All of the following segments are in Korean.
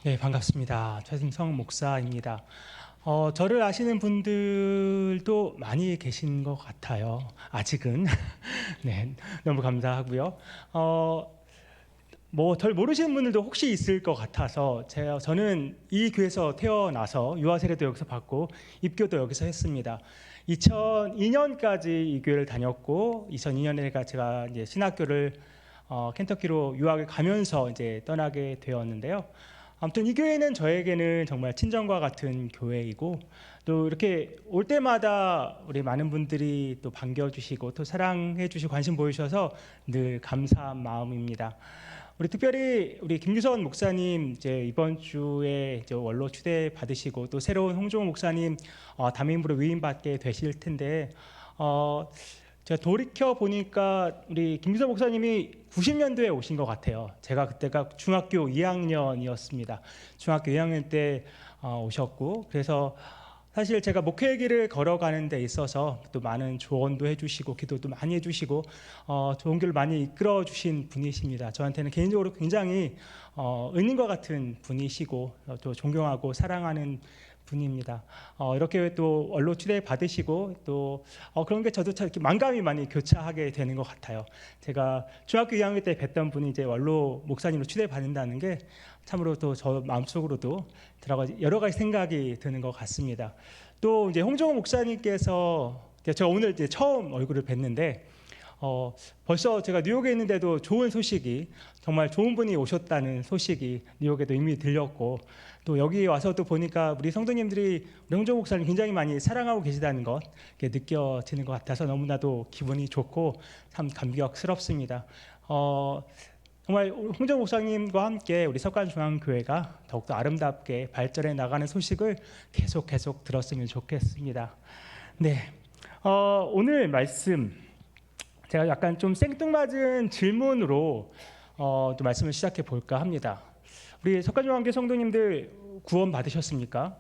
네, 반갑습니다. 최승성 목사입니다. 저를 아시는 분들도 많이 계신 것 같아요. 아직은. 네, 너무 감사하고요. 덜 모르시는 분들도 혹시 있을 것 같아서 저는 이 교회에서 태어나서 유아 세례도 여기서 받고 입교도 여기서 했습니다. 2002년까지 이 교회를 다녔고 2002년에 제가 이제 신학교를 켄터키로 유학을 가면서 이제 떠나게 되었는데요. 아무튼 이 교회는 저에게는 정말 친정과 같은 교회이고, 또 이렇게 올 때마다 우리 많은 분들이 또 반겨주시고 또 사랑해주시고 관심 보여주셔서 늘 감사한 마음입니다. 특별히 우리 김규선 목사님 이제 이번 주에 이제 원로 추대 받으시고, 또 새로운 홍종호 목사님 담임부로 위임받게 되실 텐데, 제가 돌이켜 보니까 우리 김규선 목사님이 90년도에 오신 것 같아요. 제가 그때가 중학교 2학년이었습니다. 중학교 2학년 때 오셨고, 그래서 사실 제가 목회의 길을 걸어가는 데 있어서 또 많은 조언도 해주시고 기도도 많이 해주시고 좋은 길을 많이 이끌어 주신 분이십니다. 저한테는 개인적으로 굉장히 은인과 같은 분이시고 또 존경하고 사랑하는 분입니다. 이렇게 또 원로 추대 받으시고 또 그런 게 저도 참 이렇게 만감이 많이 교차하게 되는 것 같아요. 제가 중학교 2학년 때 뵀던 분이 이제 원로 목사님으로 추대 받는다는 게 참으로 또 저 마음속으로도 여러 가지 생각이 드는 것 같습니다. 또 이제 홍종호 목사님께서 제가 오늘 이제 처음 얼굴을 뵀는데 벌써 제가 뉴욕에 있는데도 좋은 소식이, 정말 좋은 분이 오셨다는 소식이 뉴욕에도 이미 들렸고, 또 여기 와서 또 보니까 우리 성도님들이 우리 홍종호 목사님 굉장히 많이 사랑하고 계시다는 것 느껴지는 것 같아서 너무나도 기분이 좋고 참 감격스럽습니다. 정말 홍정호 목사님과 함께 우리 석관중앙교회가 더욱더 아름답게 발전해 나가는 소식을 계속 들었으면 좋겠습니다. 네, 오늘 말씀 제가 약간 좀 생뚱맞은 질문으로 또 말씀을 시작해 볼까 합니다. 우리 석관중앙교회 성도님들 구원 받으셨습니까?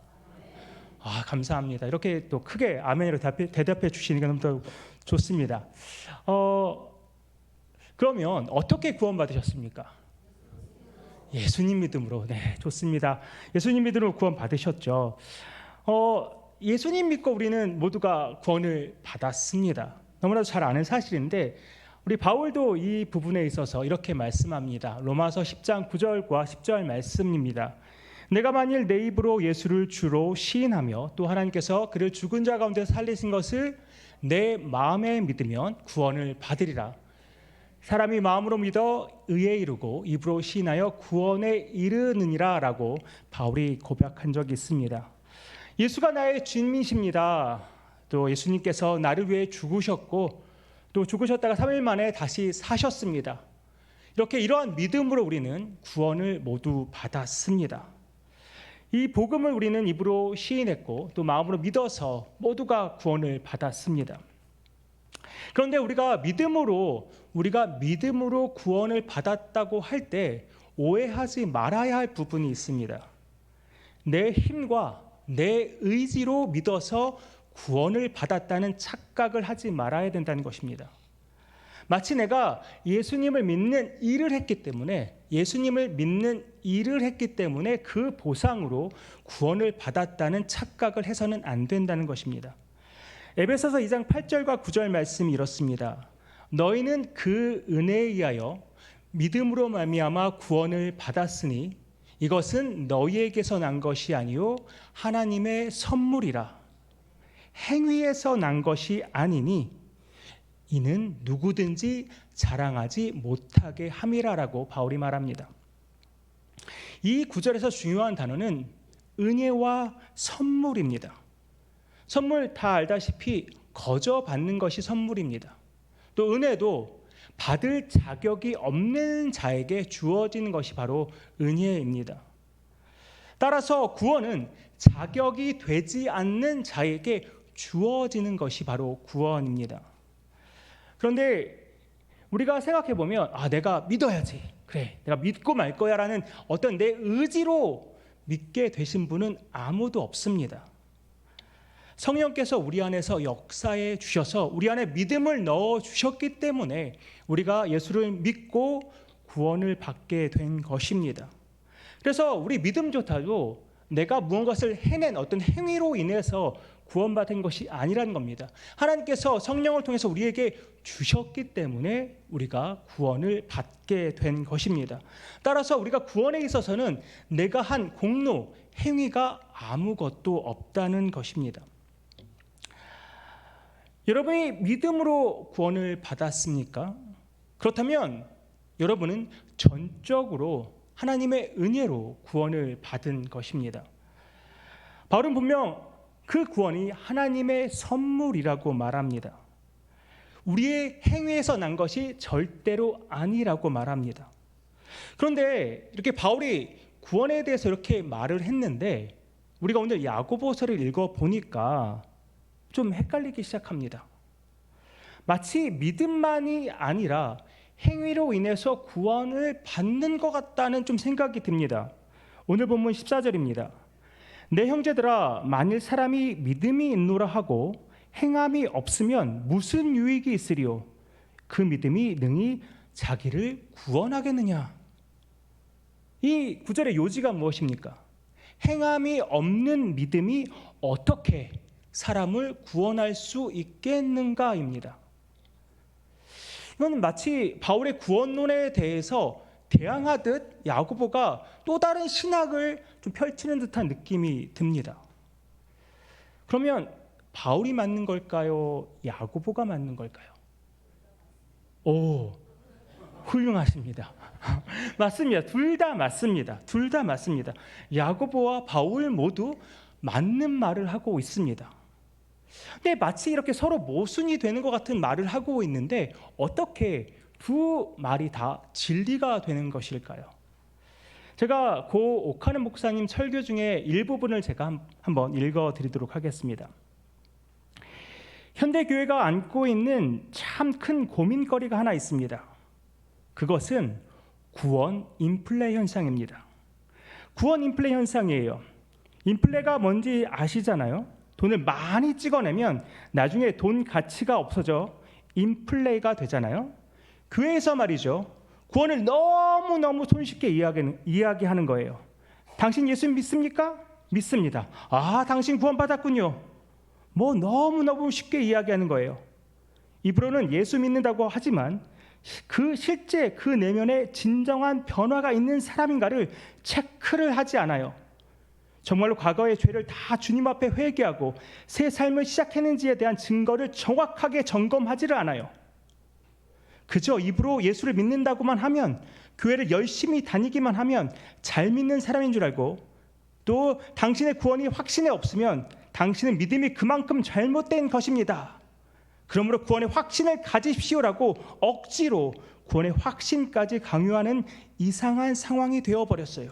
감사합니다. 이렇게 또 크게 아멘으로 대답해 주시니까 너무 좋습니다. 그러면 어떻게 구원받으셨습니까? 예수님 믿음으로. 네, 좋습니다. 예수님 믿음으로 구원 받으셨죠. 예수님 믿고 우리는 모두가 구원을 받았습니다. 너무나도 잘 아는 사실인데 우리 바울도 이 부분에 있어서 이렇게 말씀합니다. 로마서 10장 9절과 10절 말씀입니다. 내가 만일 내 입으로 예수를 주로 시인하며 또 하나님께서 그를 죽은 자 가운데 살리신 것을 내 마음에 믿으면 구원을 받으리라. 사람이 마음으로 믿어 의에 이르고 입으로 시인하여 구원에 이르느니라 라고 바울이 고백한 적이 있습니다. 예수가 나의 주님이십니다. 또 예수님께서 나를 위해 죽으셨고 또 죽으셨다가 3일 만에 다시 사셨습니다. 이러한 믿음으로 우리는 구원을 모두 받았습니다. 이 복음을 우리는 입으로 시인했고 또 마음으로 믿어서 모두가 구원을 받았습니다. 그런데 우리가 믿음으로 구원을 받았다고 할 때 오해하지 말아야 할 부분이 있습니다. 내 힘과 내 의지로 믿어서 구원을 받았다는 착각을 하지 말아야 된다는 것입니다. 마치 내가 예수님을 믿는 일을 했기 때문에 그 보상으로 구원을 받았다는 착각을 해서는 안 된다는 것입니다. 에베소서 2장 8절과 9절 말씀이 이렇습니다. 너희는 그 은혜에 의하여 믿음으로 말미암아 구원을 받았으니 이것은 너희에게서 난 것이 아니요 하나님의 선물이라. 행위에서 난 것이 아니니 이는 누구든지 자랑하지 못하게 함이라라고 바울이 말합니다. 이 구절에서 중요한 단어는 은혜와 선물입니다. 선물 다 알다시피 거저 받는 것이 선물입니다. 또 은혜도 받을 자격이 없는 자에게 주어지는 것이 바로 은혜입니다. 따라서 구원은 자격이 되지 않는 자에게 주어지는 것이 바로 구원입니다. 그런데 우리가 생각해 보면 내가 믿어야지, 그래 내가 믿고 말 거야 라는 어떤 내 의지로 믿게 되신 분은 아무도 없습니다. 성령께서 우리 안에서 역사해 주셔서 우리 안에 믿음을 넣어 주셨기 때문에 우리가 예수를 믿고 구원을 받게 된 것입니다. 그래서 우리 믿음조차도 내가 무언가를 해낸 어떤 행위로 인해서 구원받은 것이 아니라는 겁니다. 하나님께서 성령을 통해서 우리에게 주셨기 때문에 우리가 구원을 받게 된 것입니다. 따라서 우리가 구원에 있어서는 내가 한 공로, 행위가 아무것도 없다는 것입니다. 여러분이 믿음으로 구원을 받았습니까? 그렇다면 여러분은 전적으로 하나님의 은혜로 구원을 받은 것입니다. 바울은 분명 그 구원이 하나님의 선물이라고 말합니다. 우리의 행위에서 난 것이 절대로 아니라고 말합니다. 그런데 이렇게 바울이 구원에 대해서 이렇게 말을 했는데 우리가 오늘 야고보서를 읽어보니까 좀 헷갈리기 시작합니다. 마치 믿음만이 아니라 행위로 인해서 구원을 받는 것 같다는 좀 생각이 듭니다. 오늘 본문 14절입니다. 내 형제들아, 만일 사람이 믿음이 있노라 하고 행함이 없으면 무슨 유익이 있으리요? 그 믿음이 능히 자기를 구원하겠느냐? 이 구절의 요지가 무엇입니까? 행함이 없는 믿음이 어떻게 사람을 구원할 수 있겠는가입니다. 이건 마치 바울의 구원론에 대해서 대항하듯 야고보가 또 다른 신학을 좀 펼치는 듯한 느낌이 듭니다. 그러면 바울이 맞는 걸까요? 야고보가 맞는 걸까요? 오, 훌륭하십니다. 맞습니다. 둘 다 맞습니다. 둘 다 맞습니다. 야고보와 바울 모두 맞는 말을 하고 있습니다. 근데 마치 이렇게 서로 모순이 되는 것 같은 말을 하고 있는데 어떻게 두 말이 다 진리가 되는 것일까요? 제가 고 오카는 목사님 설교 중에 일부분을 제가 한번 읽어드리도록 하겠습니다. 현대교회가 안고 있는 참 큰 고민거리가 하나 있습니다. 그것은 구원 인플레 현상입니다. 구원 인플레 현상이에요. 인플레가 뭔지 아시잖아요? 돈을 많이 찍어내면 나중에 돈 가치가 없어져 인플레가 되잖아요. 교회에서 말이죠. 구원을 너무너무 손쉽게 이야기하는 거예요. 당신 예수 믿습니까? 믿습니다. 아, 당신 구원받았군요. 뭐 너무너무 쉽게 이야기하는 거예요. 입으로는 예수 믿는다고 하지만 실제 그 내면에 진정한 변화가 있는 사람인가를 체크를 하지 않아요. 정말로 과거의 죄를 다 주님 앞에 회개하고 새 삶을 시작했는지에 대한 증거를 정확하게 점검하지를 않아요. 그저 입으로 예수를 믿는다고만 하면, 교회를 열심히 다니기만 하면 잘 믿는 사람인 줄 알고, 또 당신의 구원이 확신에 없으면 당신은 믿음이 그만큼 잘못된 것입니다. 그러므로 구원의 확신을 가지십시오라고 억지로 구원의 확신까지 강요하는 이상한 상황이 되어버렸어요.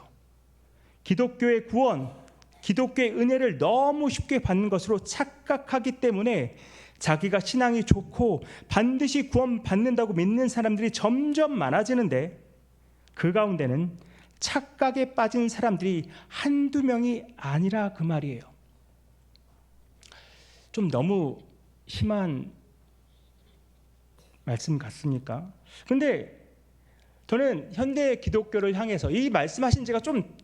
기독교의 구원, 기독교의 은혜를 너무 쉽게 받는 것으로 착각하기 때문에 자기가 신앙이 좋고 반드시 구원받는다고 믿는 사람들이 점점 많아지는데, 그 가운데는 착각에 빠진 사람들이 한두 명이 아니라 그 말이에요. 좀 너무 심한 말씀 같습니까? 근데 저는 현대 기독교를 향해서, 이 말씀하신 지가 좀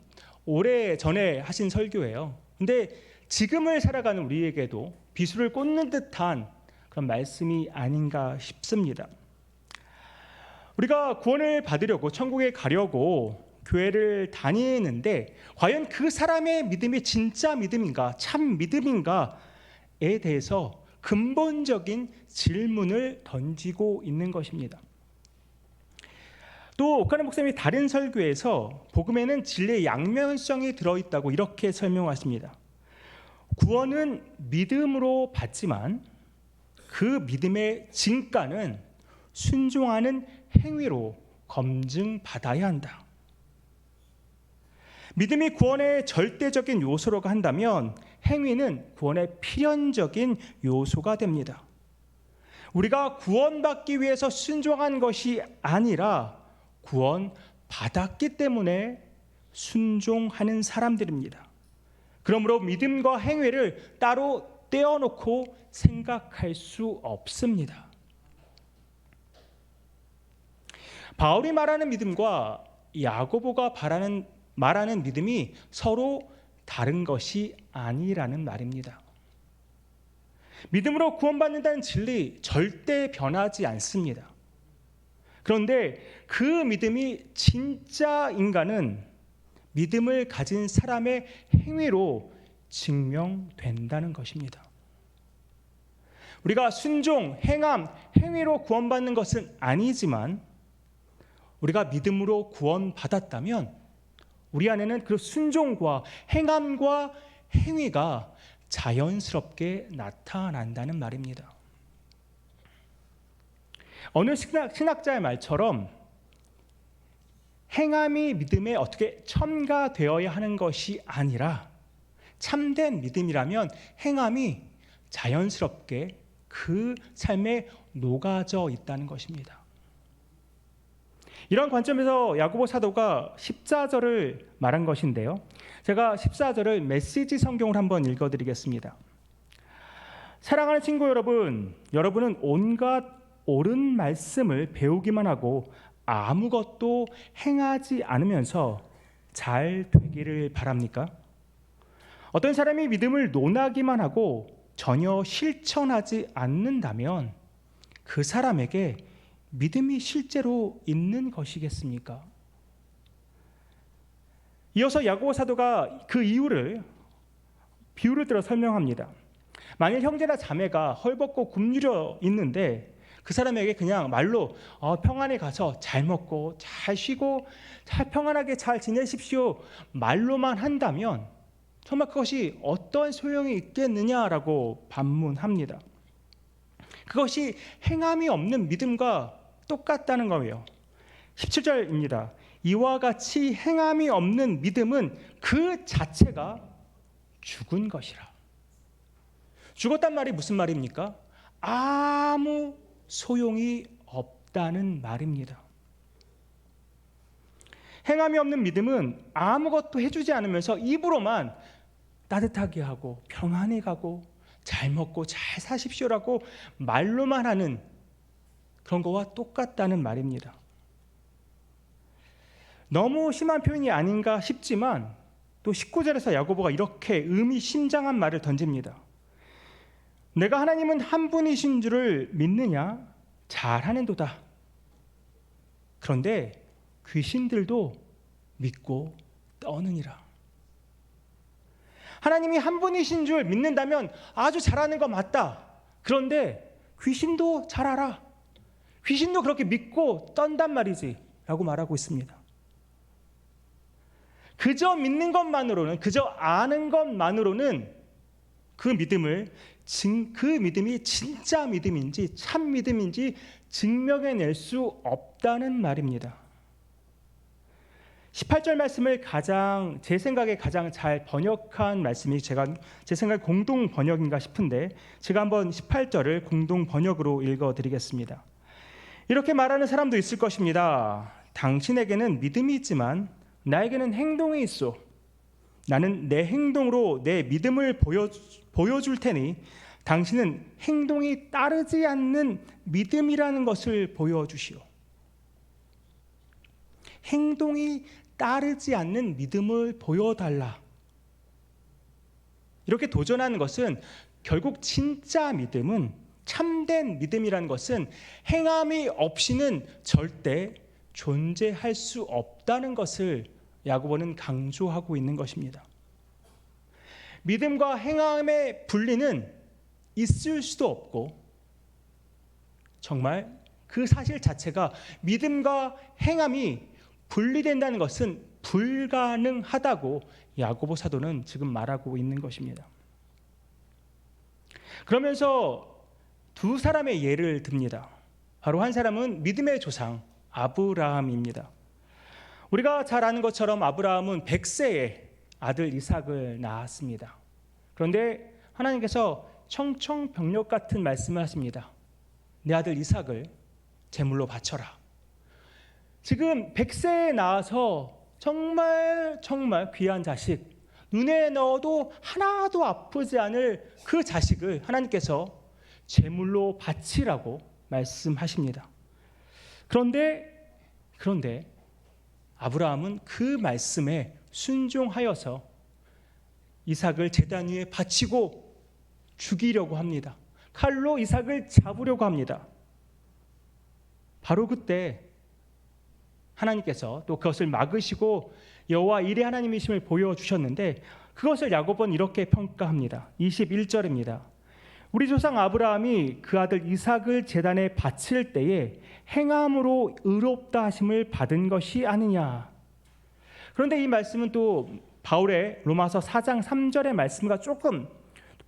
오래 전에 하신 설교예요. 근데 지금을 살아가는 우리에게도 비수를 꽂는 듯한 그런 말씀이 아닌가 싶습니다. 우리가 구원을 받으려고 천국에 가려고 교회를 다니는데 과연 그 사람의 믿음이 진짜 믿음인가, 참 믿음인가에 대해서 근본적인 질문을 던지고 있는 것입니다. 또 오카는 목사님이 다른 설교에서 복음에는 진리의 양면성이 들어있다고 이렇게 설명하십니다. 구원은 믿음으로 받지만 그 믿음의 진가는 순종하는 행위로 검증받아야 한다. 믿음이 구원의 절대적인 요소라고 한다면 행위는 구원의 필연적인 요소가 됩니다. 우리가 구원받기 위해서 순종한 것이 아니라 구원받았기 때문에 순종하는 사람들입니다. 그러므로 믿음과 행위를 따로 떼어놓고 생각할 수 없습니다. 바울이 말하는 믿음과 야고보가 바라는 말하는 믿음이 서로 다른 것이 아니라는 말입니다. 믿음으로 구원받는다는 진리 절대 변하지 않습니다. 그런데 그 믿음이 진짜 인간은 믿음을 가진 사람의 행위로 증명된다는 것입니다. 우리가 순종, 행함, 행위로 구원받는 것은 아니지만 우리가 믿음으로 구원받았다면 우리 안에는 그 순종과 행함과 행위가 자연스럽게 나타난다는 말입니다. 어느 신학자의 말처럼 행함이 믿음에 어떻게 첨가되어야 하는 것이 아니라 참된 믿음이라면 행함이 자연스럽게 그 삶에 녹아져 있다는 것입니다. 이런 관점에서 야고보 사도가 14절을 말한 것인데요. 제가 14절을 메시지 성경으로 한번 읽어드리겠습니다. 사랑하는 친구 여러분, 여러분은 온갖 옳은 말씀을 배우기만 하고 아무것도 행하지 않으면서 잘 되기를 바랍니까? 어떤 사람이 믿음을 논하기만 하고 전혀 실천하지 않는다면 그 사람에게 믿음이 실제로 있는 것이겠습니까? 이어서 야고보 사도가 그 이유를 비유를 들어 설명합니다. 만일 형제나 자매가 헐벗고 굶주려 있는데 그 사람에게 그냥 말로 평안에 가서 잘 먹고 잘 쉬고 잘 평안하게 잘 지내십시오 말로만 한다면 정말 그것이 어떤 소용이 있겠느냐라고 반문합니다. 그것이 행함이 없는 믿음과 똑같다는 거예요. 17절입니다. 이와 같이 행함이 없는 믿음은 그 자체가 죽은 것이라. 죽었단 말이 무슨 말입니까? 아무 소용이 없다는 말입니다. 행함이 없는 믿음은 아무것도 해주지 않으면서 입으로만 따뜻하게 하고 평안히 가고 잘 먹고 잘 사십시오라고 말로만 하는 그런 거와 똑같다는 말입니다. 너무 심한 표현이 아닌가 싶지만 또 19절에서 야고보가 이렇게 의미심장한 말을 던집니다. 내가 하나님은 한 분이신 줄을 믿느냐? 잘하는도다. 그런데 귀신들도 믿고 떠느니라. 하나님이 한 분이신 줄 믿는다면 아주 잘하는 거 맞다. 그런데 귀신도 잘 알아. 귀신도 그렇게 믿고 떤단 말이지 라고 말하고 있습니다. 그저 믿는 것만으로는, 그저 아는 것만으로는 그 믿음이 진짜 믿음인지 참 믿음인지 증명해낼 수 없다는 말입니다. 18절 말씀을 제 생각에 가장 잘 번역한 말씀이 제 생각에 공동 번역인가 싶은데 제가 한번 18절을 공동 번역으로 읽어드리겠습니다. 이렇게 말하는 사람도 있을 것입니다. 당신에게는 믿음이 있지만 나에게는 행동이 있어. 나는 내 행동으로 내 믿음을 보여줄 테니 당신은 행동이 따르지 않는 믿음이라는 것을 보여주시오. 행동이 따르지 않는 믿음을 보여달라. 이렇게 도전하는 것은 결국 진짜 믿음은, 참된 믿음이라는 것은 행함이 없이는 절대 존재할 수 없다는 것을 야고보는 강조하고 있는 것입니다. 믿음과 행함의 분리는 있을 수도 없고 정말 그 사실 자체가 믿음과 행함이 분리된다는 것은 불가능하다고 야고보 사도는 지금 말하고 있는 것입니다. 그러면서 두 사람의 예를 듭니다. 바로 한 사람은 믿음의 조상 아브라함입니다. 우리가 잘 아는 것처럼 아브라함은 100세에 아들 이삭을 낳았습니다. 그런데 하나님께서 청청병력 같은 말씀을 하십니다. 내 아들 이삭을 제물로 바쳐라. 지금 100세에 낳아서 정말 귀한 자식, 눈에 넣어도 하나도 아프지 않을 그 자식을 하나님께서 제물로 바치라고 말씀하십니다. 그런데 아브라함은 그 말씀에 순종하여서 이삭을 제단 위에 바치고 죽이려고 합니다. 칼로 이삭을 잡으려고 합니다. 바로 그때 하나님께서 또 그것을 막으시고 여호와 일의 하나님이심을 보여주셨는데, 그것을 야곱은 이렇게 평가합니다. 21절입니다. 우리 조상 아브라함이 그 아들 이삭을 제단에 바칠 때에 행함으로 의롭다 하심을 받은 것이 아니냐. 그런데 이 말씀은 또 바울의 로마서 4장 3절의 말씀과 조금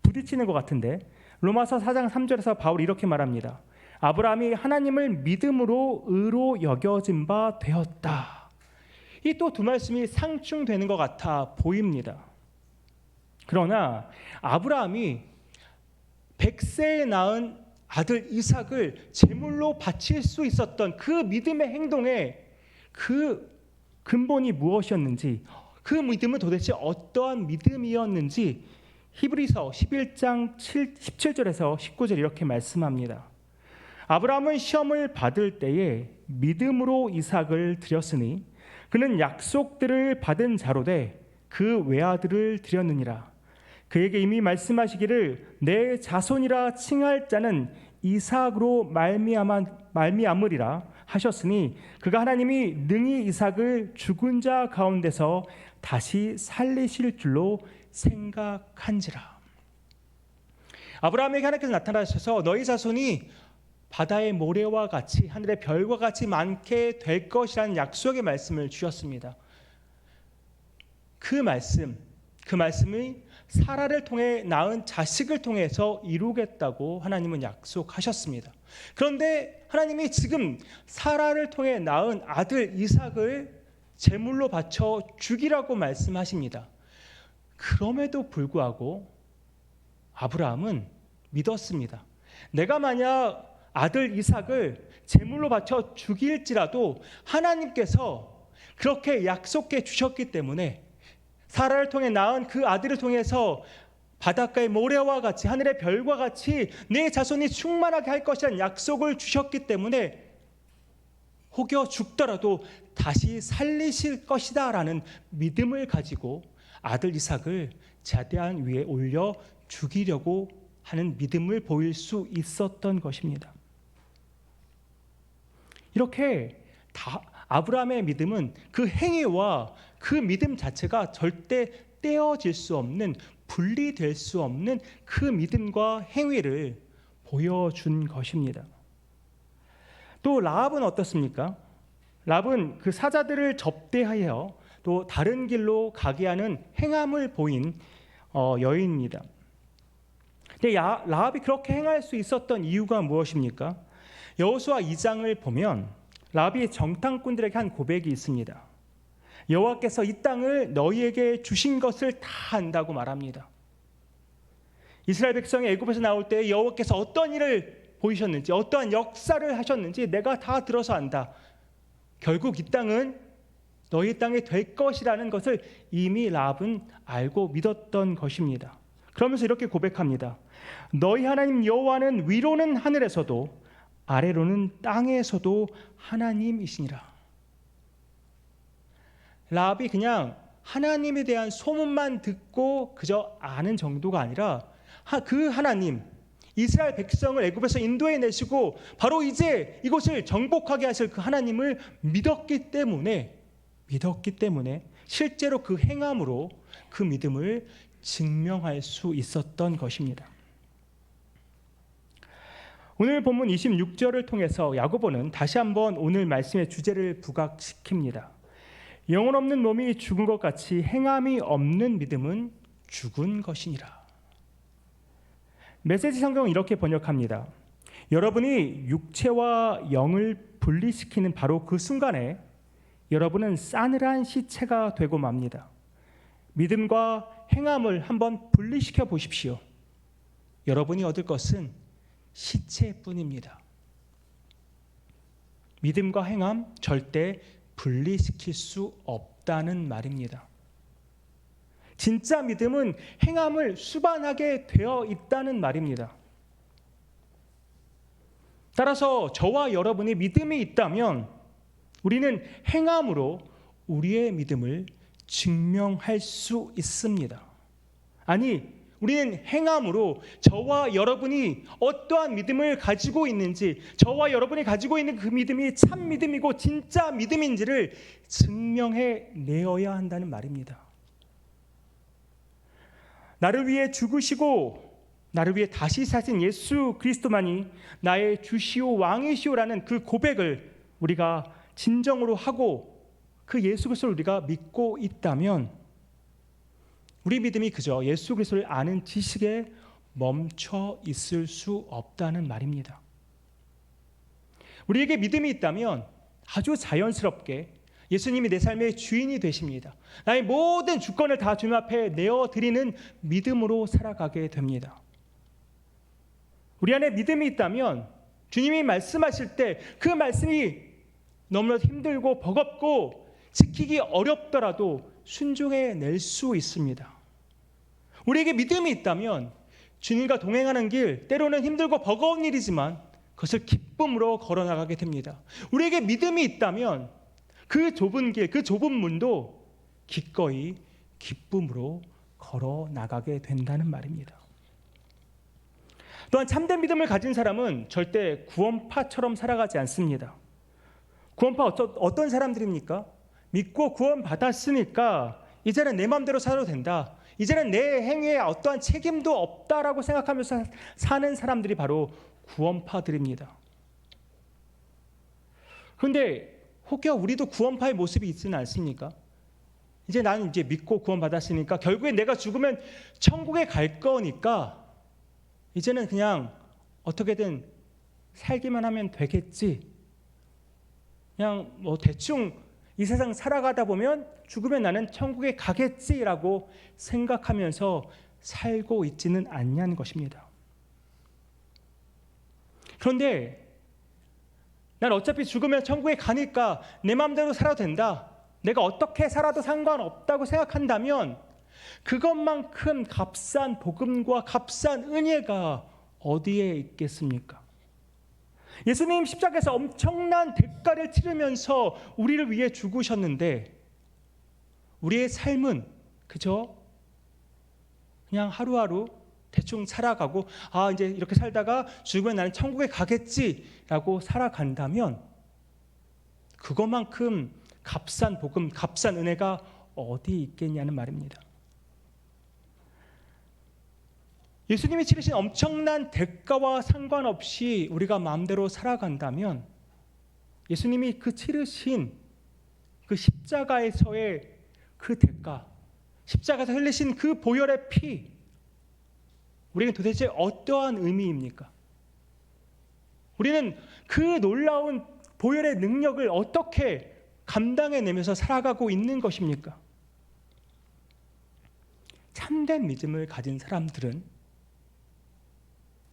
부딪히는 것 같은데, 로마서 4장 3절에서 바울이 이렇게 말합니다. 아브라함이 하나님을 믿음으로 의로 여겨진 바 되었다. 이 또 두 말씀이 상충되는 것 같아 보입니다. 그러나 아브라함이 100세에 낳은 아들 이삭을 제물로 바칠 수 있었던 그 믿음의 행동에 그 근본이 무엇이었는지, 그 믿음은 도대체 어떠한 믿음이었는지 히브리서 11장 17절에서 19절 이렇게 말씀합니다. 아브라함은 시험을 받을 때에 믿음으로 이삭을 드렸으니 그는 약속들을 받은 자로 돼 그 외아들을 드렸느니라. 그에게 이미 말씀하시기를 내 자손이라 칭할 자는 이삭으로 말미암으리라 하셨으니 그가 하나님이 능히 이삭을 죽은 자 가운데서 다시 살리실 줄로 생각한지라. 아브라함에게 하나님께서 나타나셔서 너희 자손이 바다의 모래와 같이 하늘의 별과 같이 많게 될 것이라는 약속의 말씀을 주셨습니다. 그 말씀이 사라를 통해 낳은 자식을 통해서 이루겠다고 하나님은 약속하셨습니다. 그런데 하나님이 지금 사라를 통해 낳은 아들 이삭을 제물로 바쳐 죽이라고 말씀하십니다. 그럼에도 불구하고 아브라함은 믿었습니다. 내가 만약 아들 이삭을 제물로 바쳐 죽일지라도 하나님께서 그렇게 약속해 주셨기 때문에, 사라를 통해 낳은 그 아들을 통해서 바닷가의 모래와 같이 하늘의 별과 같이 내 자손이 충만하게 할 것이라는 약속을 주셨기 때문에 혹여 죽더라도 다시 살리실 것이다 라는 믿음을 가지고 아들 이삭을 제단 위에 올려 죽이려고 하는 믿음을 보일 수 있었던 것입니다. 이렇게 아브라함의 믿음은 그 행위와 그 믿음 자체가 절대 떼어질 수 없는, 분리될 수 없는 그 믿음과 행위를 보여준 것입니다. 또 라합은 어떻습니까? 라합은 그 사자들을 접대하여 또 다른 길로 가게 하는 행함을 보인 여인입니다. 근데 라합이 그렇게 행할 수 있었던 이유가 무엇입니까? 여호수아 2장을 보면 라합이 정탐꾼들에게 한 고백이 있습니다. 여호와께서 이 땅을 너희에게 주신 것을 다 안다고 말합니다. 이스라엘 백성이 애굽에서 나올 때 여호와께서 어떤 일을 보이셨는지, 어떠한 역사를 하셨는지 내가 다 들어서 안다. 결국 이 땅은 너희 땅이 될 것이라는 것을 이미 라합은 알고 믿었던 것입니다. 그러면서 이렇게 고백합니다. 너희 하나님 여호와는 위로는 하늘에서도 아래로는 땅에서도 하나님이시니라. 라합이 그냥 하나님에 대한 소문만 듣고 그저 아는 정도가 아니라 그 하나님, 이스라엘 백성을 애굽에서 인도해내시고 바로 이제 이곳을 정복하게 하실 그 하나님을 믿었기 때문에 실제로 그 행함으로 그 믿음을 증명할 수 있었던 것입니다. 오늘 본문 26절을 통해서 야고보는 다시 한번 오늘 말씀의 주제를 부각시킵니다. 영혼 없는 몸이 죽은 것 같이 행함이 없는 믿음은 죽은 것이니라. 메시지 성경은 이렇게 번역합니다. 여러분이 육체와 영을 분리시키는 바로 그 순간에 여러분은 싸늘한 시체가 되고 맙니다. 믿음과 행함을 한번 분리시켜 보십시오. 여러분이 얻을 것은 시체뿐입니다. 믿음과 행함 절대 분리시킬 수 없다는 말입니다. 진짜 믿음은 행함을 수반하게 되어 있다는 말입니다. 따라서 저와 여러분이 믿음이 있다면 우리는 행함으로 우리의 믿음을 증명할 수 있습니다. 아니, 우리는 행함으로 저와 여러분이 어떠한 믿음을 가지고 있는지, 저와 여러분이 가지고 있는 그 믿음이 참 믿음이고 진짜 믿음인지를 증명해 내어야 한다는 말입니다. 나를 위해 죽으시고 나를 위해 다시 사신 예수 그리스도만이 나의 주시오 왕이시오라는 그 고백을 우리가 진정으로 하고 그 예수 그리스도를 우리가 믿고 있다면 우리 믿음이 그저 예수 그리스도를 아는 지식에 멈춰 있을 수 없다는 말입니다. 우리에게 믿음이 있다면 아주 자연스럽게 예수님이 내 삶의 주인이 되십니다. 나의 모든 주권을 다 주님 앞에 내어드리는 믿음으로 살아가게 됩니다. 우리 안에 믿음이 있다면 주님이 말씀하실 때 그 말씀이 너무나 힘들고 버겁고 지키기 어렵더라도 순종해 낼 수 있습니다. 우리에게 믿음이 있다면 주님과 동행하는 길, 때로는 힘들고 버거운 일이지만 그것을 기쁨으로 걸어나가게 됩니다. 우리에게 믿음이 있다면 그 좁은 길, 그 좁은 문도 기꺼이 기쁨으로 걸어나가게 된다는 말입니다. 또한 참된 믿음을 가진 사람은 절대 구원파처럼 살아가지 않습니다. 구원파 어떤 사람들입니까? 믿고 구원받았으니까 이제는 내 마음대로 살아도 된다. 이제는 내 행위에 어떠한 책임도 없다라고 생각하면서 사는 사람들이 바로 구원파들입니다. 그런데 혹여 우리도 구원파의 모습이 있지는 않습니까? 이제 나는 이제 믿고 구원받았으니까 결국에 내가 죽으면 천국에 갈 거니까 이제는 그냥 어떻게든 살기만 하면 되겠지. 그냥 뭐 대충 이 세상 살아가다 보면 죽으면 나는 천국에 가겠지라고 생각하면서 살고 있지는 않냐는 것입니다. 그런데 난 어차피 죽으면 천국에 가니까 내 마음대로 살아도 된다. 내가 어떻게 살아도 상관없다고 생각한다면 그것만큼 값싼 복음과 값싼 은혜가 어디에 있겠습니까? 예수님 십자가에서 엄청난 대가를 치르면서 우리를 위해 죽으셨는데 우리의 삶은 그저 그냥 하루하루 대충 살아가고 이제 이렇게 살다가 죽으면 나는 천국에 가겠지라고 살아간다면 그것만큼 값싼 복음, 값싼 은혜가 어디 있겠냐는 말입니다. 예수님이 치르신 엄청난 대가와 상관없이 우리가 마음대로 살아간다면 예수님이 그 치르신 그 십자가에서의 그 대가, 십자가에서 흘리신 그 보혈의 피, 우리는 도대체 어떠한 의미입니까? 우리는 그 놀라운 보혈의 능력을 어떻게 감당해내면서 살아가고 있는 것입니까? 참된 믿음을 가진 사람들은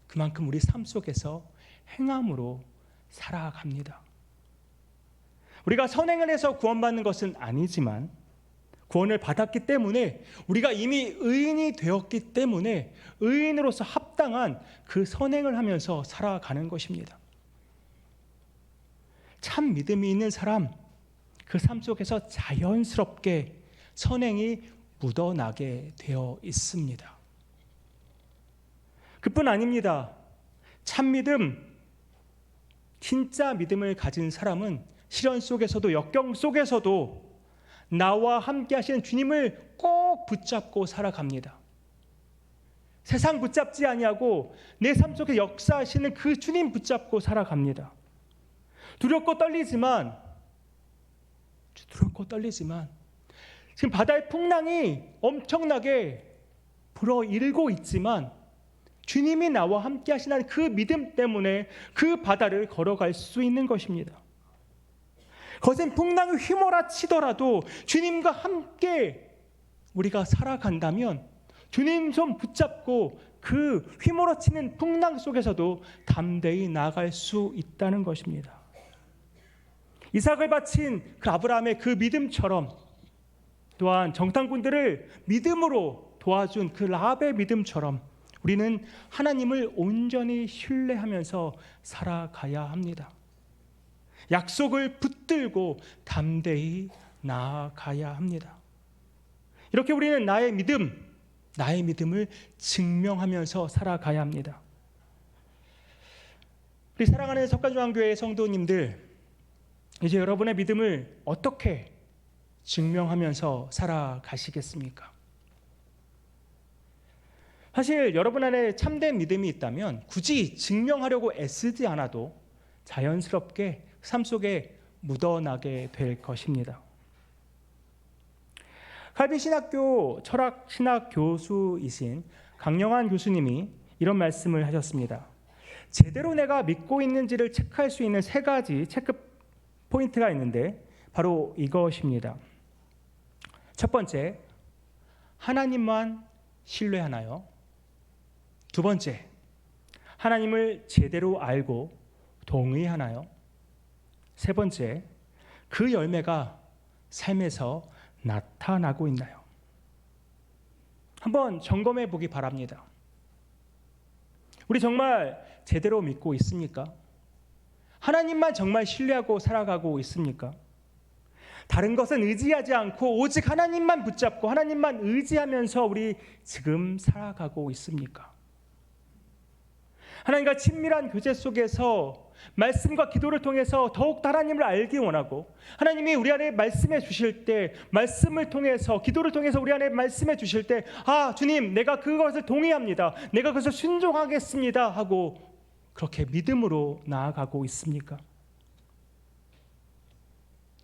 그만큼 우리 삶 속에서 행함으로 살아갑니다. 우리가 선행을 해서 구원받는 것은 아니지만 구원을 받았기 때문에 우리가 이미 의인이 되었기 때문에 의인으로서 합당한 그 선행을 하면서 살아가는 것입니다. 참 믿음이 있는 사람, 그 삶 속에서 자연스럽게 선행이 묻어나게 되어 있습니다. 그뿐 아닙니다. 참 믿음, 진짜 믿음을 가진 사람은 시련 속에서도 역경 속에서도 나와 함께 하시는 주님을 꼭 붙잡고 살아갑니다. 세상 붙잡지 아니하고 내 삶 속에 역사하시는 그 주님 붙잡고 살아갑니다. 두렵고 떨리지만 지금 바다의 풍랑이 엄청나게 불어일고 있지만 주님이 나와 함께 하시는 그 믿음 때문에 그 바다를 걸어갈 수 있는 것입니다. 거센 풍랑이 휘몰아치더라도 주님과 함께 우리가 살아간다면 주님 손 붙잡고 그 휘몰아치는 풍랑 속에서도 담대히 나아갈 수 있다는 것입니다. 이삭을 바친 그 아브라함의 그 믿음처럼 또한 정탐꾼들을 믿음으로 도와준 그 라합의 믿음처럼 우리는 하나님을 온전히 신뢰하면서 살아가야 합니다. 약속을 붙들고 담대히 나아가야 합니다. 이렇게 우리는 나의 믿음을 증명하면서 살아가야 합니다. 우리 사랑하는 석가중앙교회 성도님들, 이제 여러분의 믿음을 어떻게 증명하면서 살아가시겠습니까? 사실 여러분 안에 참된 믿음이 있다면 굳이 증명하려고 애쓰지 않아도 자연스럽게 삶 속에 묻어나게 될 것입니다. 칼빈신학교 철학신학 교수이신 강영환 교수님이 이런 말씀을 하셨습니다. 제대로 내가 믿고 있는지를 체크할 수 있는 3가지 체크 포인트가 있는데 바로 이것입니다. 첫 번째, 하나님만 신뢰하나요? 두 번째, 하나님을 제대로 알고 동의하나요? 세 번째, 그 열매가 삶에서 나타나고 있나요? 한번 점검해 보기 바랍니다. 우리 정말 제대로 믿고 있습니까? 하나님만 정말 신뢰하고 살아가고 있습니까? 다른 것은 의지하지 않고 오직 하나님만 붙잡고 하나님만 의지하면서 우리 지금 살아가고 있습니까? 하나님과 친밀한 교제 속에서 말씀과 기도를 통해서 더욱 하나님을 알기 원하고, 하나님이 우리 안에 말씀해 주실 때, 말씀을 통해서 기도를 통해서 우리 안에 말씀해 주실 때, 주님, 내가 그것을 동의합니다, 내가 그것을 순종하겠습니다 하고 그렇게 믿음으로 나아가고 있습니까?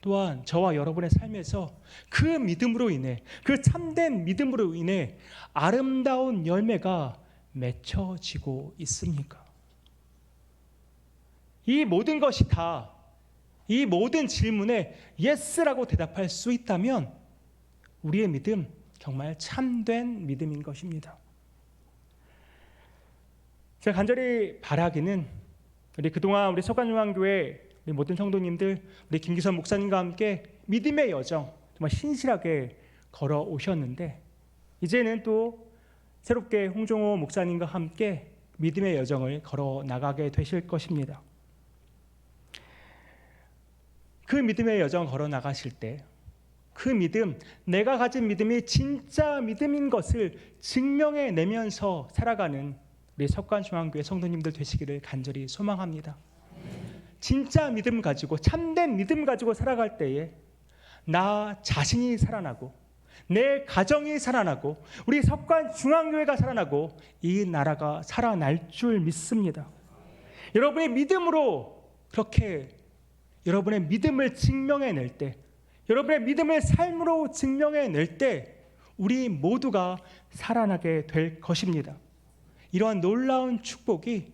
또한 저와 여러분의 삶에서 그 믿음으로 인해, 그 참된 믿음으로 인해 아름다운 열매가 맺혀지고 있습니까? 이 모든 것이 다, 이 모든 질문에 예스라고 대답할 수 있다면 우리의 믿음 정말 참된 믿음인 것입니다. 제가 간절히 바라기는 그동안 우리 석가중앙교회 우리 모든 성도님들, 우리 김기선 목사님과 함께 믿음의 여정 정말 신실하게 걸어오셨는데, 이제는 또 새롭게 홍종호 목사님과 함께 믿음의 여정을 걸어 나가게 되실 것입니다. 그 믿음의 여정 걸어 나가실 때 그 믿음, 내가 가진 믿음이 진짜 믿음인 것을 증명해내면서 살아가는 우리 석관중앙교회 성도님들 되시기를 간절히 소망합니다. 진짜 믿음 가지고, 참된 믿음 가지고 살아갈 때에 나 자신이 살아나고, 내 가정이 살아나고, 우리 석관중앙교회가 살아나고, 이 나라가 살아날 줄 믿습니다. 여러분의 믿음으로 그렇게 여러분의 믿음을 증명해낼 때, 여러분의 믿음을 삶으로 증명해낼 때 우리 모두가 살아나게 될 것입니다. 이러한 놀라운 축복이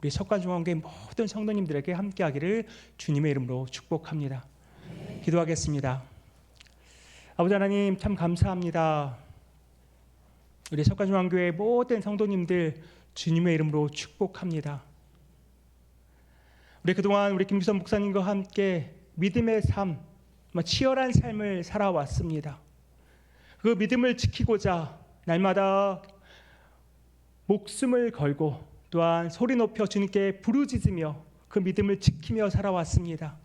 우리 석관중앙교회 모든 성도님들에게 함께하기를 주님의 이름으로 축복합니다. 기도하겠습니다. 아버지 하나님, 참 감사합니다. 우리 석가중앙교회 모든 성도님들 주님의 이름으로 축복합니다. 우리 그동안 우리 김기선 목사님과 함께 믿음의 삶, 치열한 삶을 살아왔습니다. 그 믿음을 지키고자 날마다 목숨을 걸고 또한 소리 높여 주님께 부르짖으며 그 믿음을 지키며 살아왔습니다.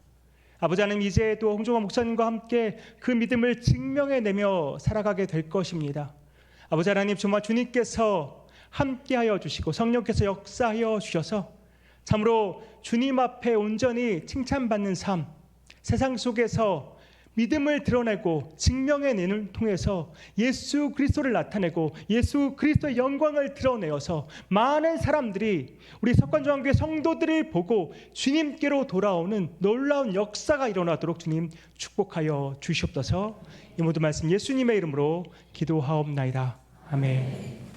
아버지 하나님, 이제 또 홍종호 목사님과 함께 그 믿음을 증명해내며 살아가게 될 것입니다. 아버지 하나님, 정말 주님께서 함께하여 주시고 성령께서 역사하여 주셔서 참으로 주님 앞에 온전히 칭찬받는 삶, 세상 속에서 믿음을 드러내고 증명해내는 통해서 예수 그리스도를 나타내고 예수 그리스도의 영광을 드러내어서 많은 사람들이 우리 석관중앙교회 성도들을 보고 주님께로 돌아오는 놀라운 역사가 일어나도록 주님 축복하여 주시옵소서. 이 모든 말씀 예수님의 이름으로 기도하옵나이다. 아멘.